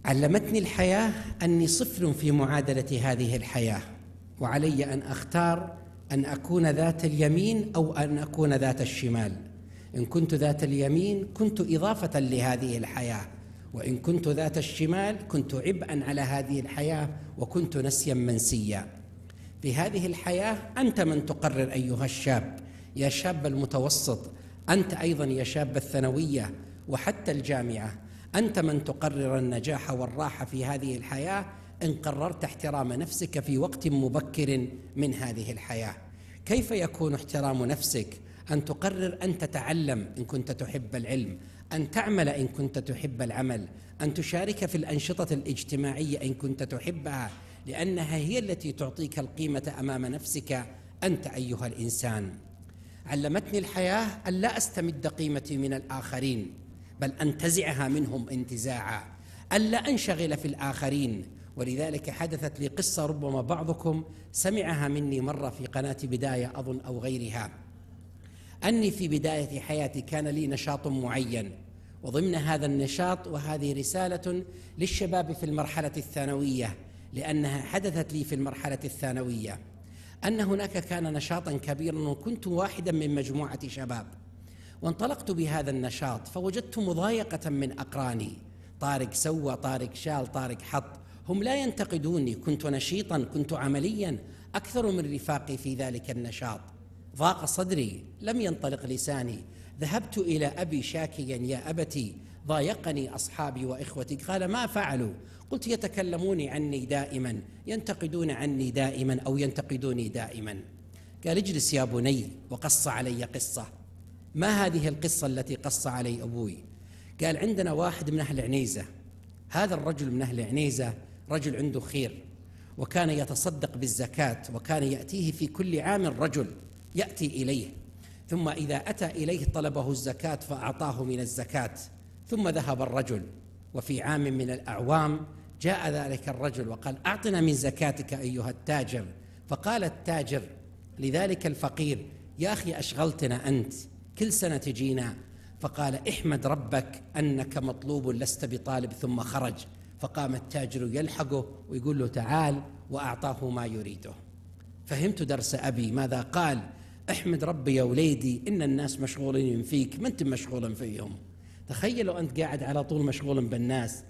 علمتني الحياة أني صفر في معادلة هذه الحياة، وعلي أن أختار أن أكون ذات اليمين أو أن أكون ذات الشمال. إن كنت ذات اليمين كنت إضافة لهذه الحياة، وإن كنت ذات الشمال كنت عبئا على هذه الحياة وكنت نسيا منسيا. في هذه الحياة أنت من تقرر أيها الشاب، يا شاب المتوسط، أنت أيضا يا شاب الثانوية وحتى الجامعة، أنت من تقرر النجاح والراحة في هذه الحياة إن قررت احترام نفسك في وقت مبكر من هذه الحياة. كيف يكون احترام نفسك؟ أن تقرر أن تتعلم إن كنت تحب العلم، أن تعمل إن كنت تحب العمل، أن تشارك في الأنشطة الاجتماعية إن كنت تحبها، لأنها هي التي تعطيك القيمة أمام نفسك أنت أيها الإنسان. علمتني الحياة أن لا أستمد قيمتي من الآخرين، بل أنتزعها منهم انتزاعا، ألا أنشغل في الآخرين. ولذلك حدثت لي قصة ربما بعضكم سمعها مني مرة في قناة بداية أظن أو غيرها، أني في بداية حياتي كان لي نشاط معين، وضمن هذا النشاط، وهذه رسالة للشباب في المرحلة الثانوية لأنها حدثت لي في المرحلة الثانوية، أن هناك كان نشاطا كبيرا وكنت واحدا من مجموعة شباب، وانطلقت بهذا النشاط فوجدت مضايقة من أقراني، طارق سوى، طارق شال، طارق حط، هم لا ينتقدوني، كنت نشيطا، كنت عمليا أكثر من رفاقي في ذلك النشاط. ضاق صدري، لم ينطلق لساني، ذهبت إلى أبي شاكيا: يا أبتي ضايقني أصحابي وإخوتي. قال: ما فعلوا؟ قلت: يتكلمون عني دائما، ينتقدون عني دائما أو ينتقدوني دائما. قال: اجلس يا بني، وقص علي قصة. ما هذه القصة التي قص علي أبوي؟ قال: عندنا واحد من أهل عنيزة، هذا الرجل من أهل عنيزة رجل عنده خير، وكان يتصدق بالزكاة، وكان يأتيه في كل عام رجل يأتي إليه، ثم إذا أتى إليه طلبه الزكاة فأعطاه من الزكاة، ثم ذهب الرجل. وفي عام من الأعوام جاء ذلك الرجل وقال: أعطنا من زكاتك أيها التاجر. فقال التاجر لذلك الفقير: يا أخي أشغلتنا أنت، كل سنة تجينا. فقال: احمد ربك أنك مطلوب لست بطالب. ثم خرج، فقام التاجر يلحقه ويقول له: تعال، وأعطاه ما يريده. فهمت درس أبي ماذا قال: احمد ربي يا وليدي، إن الناس مشغولين فيك، ما أنت مشغولا فيهم. تخيلوا أنت قاعد على طول مشغول بالناس.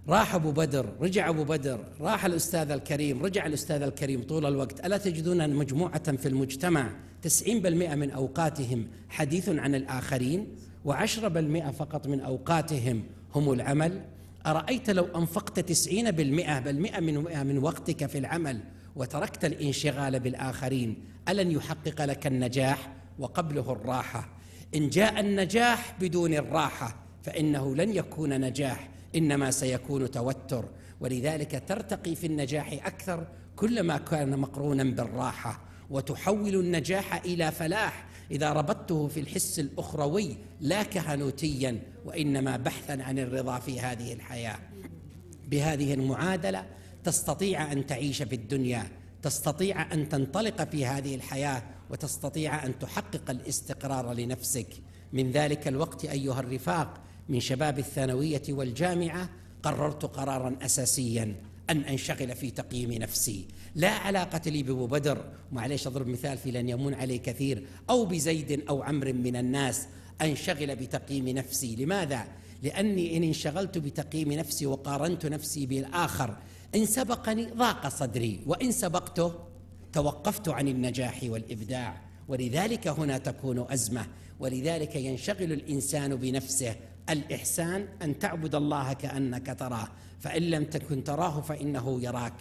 راح أبو بدر، رجع أبو بدر، راح الأستاذ الكريم، رجع الأستاذ الكريم طول الوقت. ألا تجدون مجموعة في المجتمع 90% من أوقاتهم حديث عن الآخرين، و10% فقط من أوقاتهم هم العمل؟ أرأيت لو أنفقت 90% بل 100% من وقتك في العمل وتركت الانشغال بالآخرين، ألن يحقق لك النجاح؟ وقبله الراحة. إن جاء النجاح بدون الراحة فإنه لن يكون نجاح، إنما سيكون توتر. ولذلك ترتقي في النجاح أكثر كلما كان مقرونا بالراحة، وتحول النجاح إلى فلاح إذا ربطته في الحس الأخروي لا كهنوتيا، وإنما بحثا عن الرضا في هذه الحياة. بهذه المعادلة تستطيع أن تعيش في الدنيا، تستطيع أن تنطلق في هذه الحياة، وتستطيع أن تحقق الاستقرار لنفسك. من ذلك الوقت أيها الرفاق من شباب الثانوية والجامعة قررت قرارا أساسيا: أن أنشغل في تقييم نفسي. لا علاقة لي بأبو بدر، معليش أضرب مثال في لن يمون عليه كثير، أو بزيد أو عمرو من الناس. أنشغل بتقييم نفسي. لماذا؟ لأني إن انشغلت بتقييم نفسي وقارنت نفسي بالآخر، إن سبقني ضاق صدري، وإن سبقته توقفت عن النجاح والإبداع. ولذلك هنا تكون أزمة. ولذلك ينشغل الإنسان بنفسه. الإحسان أن تعبد الله كأنك تراه، فإن لم تكن تراه فإنه يراك.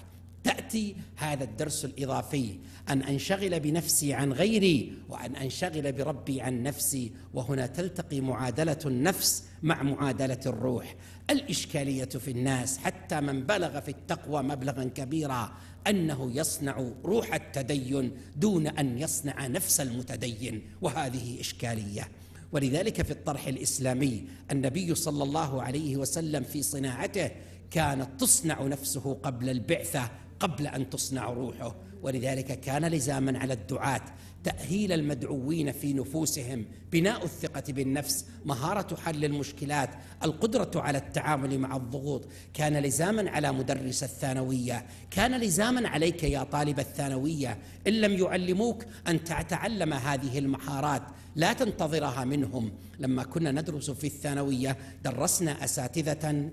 تأتي هذا الدرس الإضافي: أن أنشغل بنفسي عن غيري، وأن أنشغل بربي عن نفسي. وهنا تلتقي معادلة النفس مع معادلة الروح. الإشكالية في الناس حتى من بلغ في التقوى مبلغا كبيرا أنه يصنع روح التدين دون أن يصنع نفس المتدين، وهذه إشكالية. ولذلك في الطرح الإسلامي النبي صلى الله عليه وسلم في صناعته كانت تصنع نفسه قبل البعثة، قبل أن تصنع روحه. ولذلك كان لزاما على الدعاة تأهيل المدعوين في نفوسهم، بناء الثقة بالنفس، مهارة حل المشكلات، القدرة على التعامل مع الضغوط. كان لزاما على مدرس الثانوية، كان لزاما عليك يا طالب الثانوية إن لم يعلموك أن تتعلم هذه المهارات، لا تنتظرها منهم. لما كنا ندرس في الثانوية درسنا أساتذة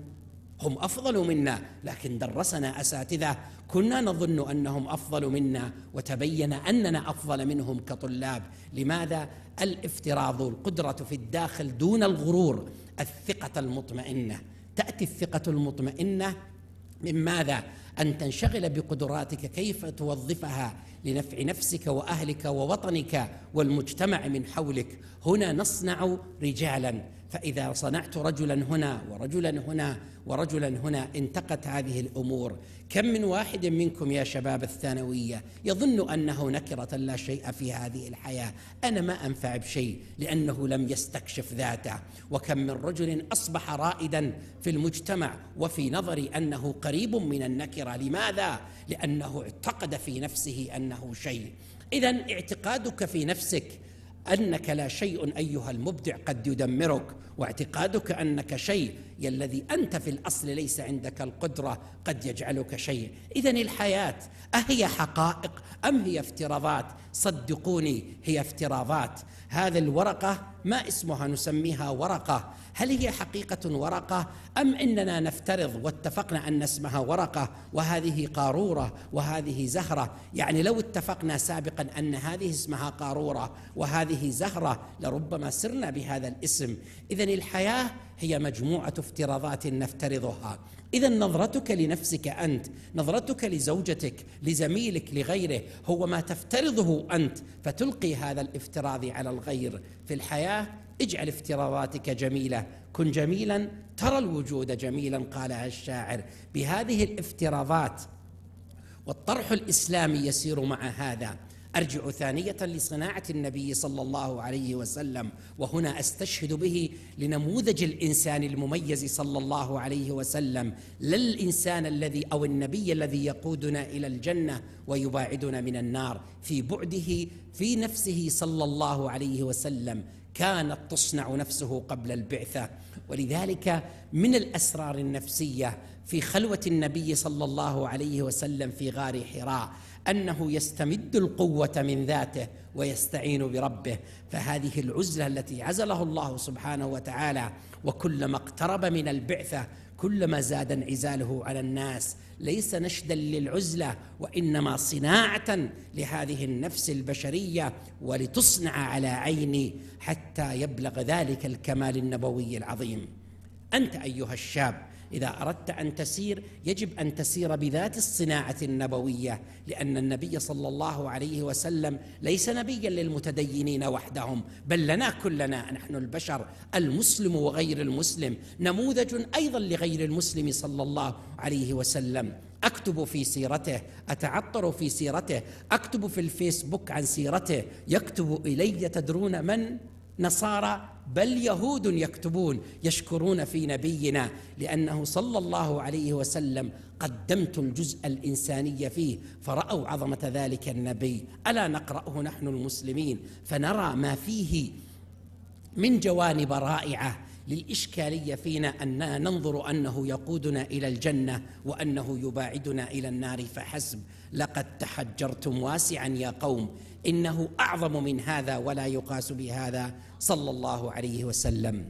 هم أفضل منا، لكن درسنا أساتذة كنا نظن أنهم أفضل منا، وتبين أننا أفضل منهم كطلاب. لماذا؟ الافتراض، القدرة في الداخل دون الغرور، الثقة المطمئنة. تأتي الثقة المطمئنة من ماذا؟ أن تنشغل بقدراتك كيف توظفها لنفع نفسك وأهلك ووطنك والمجتمع من حولك. هنا نصنع رجالا، فإذا صنعت رجلا هنا ورجلا هنا ورجلا هنا انتقت هذه الأمور. كم من واحد منكم يا شباب الثانوية يظن أنه نكرة لا شيء في هذه الحياة، أنا ما أنفع بشيء لأنه لم يستكشف ذاته. وكم من رجل أصبح رائدا في المجتمع وفي نظري أنه قريب من النكرة. لماذا؟ لأنه اعتقد في نفسه أنه شيء. إذن اعتقادك في نفسك أنك لا شيء أيها المبدع قد يدمرك، واعتقادك أنك شيء الذي أنت في الأصل ليس عندك القدرة قد يجعلك شيء. إذن الحياة أهي حقائق أم هي افتراضات؟ صدقوني هي افتراضات. هذه الورقة ما اسمها نسميها ورقة، هل هي حقيقة ورقة أم إننا نفترض واتفقنا أن اسمها ورقة وهذه قارورة وهذه زهرة؟ يعني لو اتفقنا سابقا أن هذه اسمها قارورة وهذه زهرة لربما سرنا بهذا الاسم. إذن الحياة هي مجموعة افتراضات نفترضها. إذن نظرتك لنفسك أنت، نظرتك لزوجتك، لزميلك، لغيره، هو ما تفترضه أنت فتلقي هذا الافتراض على الغير. في الحياة اجعل افتراضاتك جميلة، كن جميلا ترى الوجود جميلا، قالها الشاعر. بهذه الافتراضات والطرح الإسلامي يسير مع هذا. أرجع ثانية لصناعة النبي صلى الله عليه وسلم، وهنا أستشهد به لنموذج الإنسان المميز صلى الله عليه وسلم، لا الإنسان الذي أو النبي الذي يقودنا إلى الجنة ويباعدنا من النار. في بعده في نفسه صلى الله عليه وسلم كانت تصنع نفسه قبل البعثة. ولذلك من الأسرار النفسية في خلوة النبي صلى الله عليه وسلم في غار حراء أنه يستمد القوة من ذاته ويستعين بربه. فهذه العزلة التي عزله الله سبحانه وتعالى، وكلما اقترب من البعثة كلما زاد انعزاله على الناس، ليس نشدا للعزلة وإنما صناعة لهذه النفس البشرية ولتصنع على عيني حتى يبلغ ذلك الكمال النبوي العظيم. أنت أيها الشاب إذا أردت أن تسير يجب أن تسير بذات الصناعة النبوية، لأن النبي صلى الله عليه وسلم ليس نبيا للمتدينين وحدهم، بل لنا كلنا نحن البشر، المسلم وغير المسلم، نموذج أيضا لغير المسلم صلى الله عليه وسلم. أكتب في سيرته، أتعطر في سيرته، أكتب في الفيسبوك عن سيرته، يكتب إلي تدرون من؟ نصارى بل يهود يكتبون يشكرون في نبينا لأنه صلى الله عليه وسلم قدمت الجزء الإنساني فيه، فرأوا عظمة ذلك النبي. ألا نقرأه نحن المسلمين فنرى ما فيه من جوانب رائعة؟ للإشكالية فينا أننا ننظر أنه يقودنا إلى الجنة وأنه يباعدنا إلى النار فحسب. لقد تحجرتم واسعا يا قوم، إنه أعظم من هذا ولا يقاس بهذا صلى الله عليه وسلم.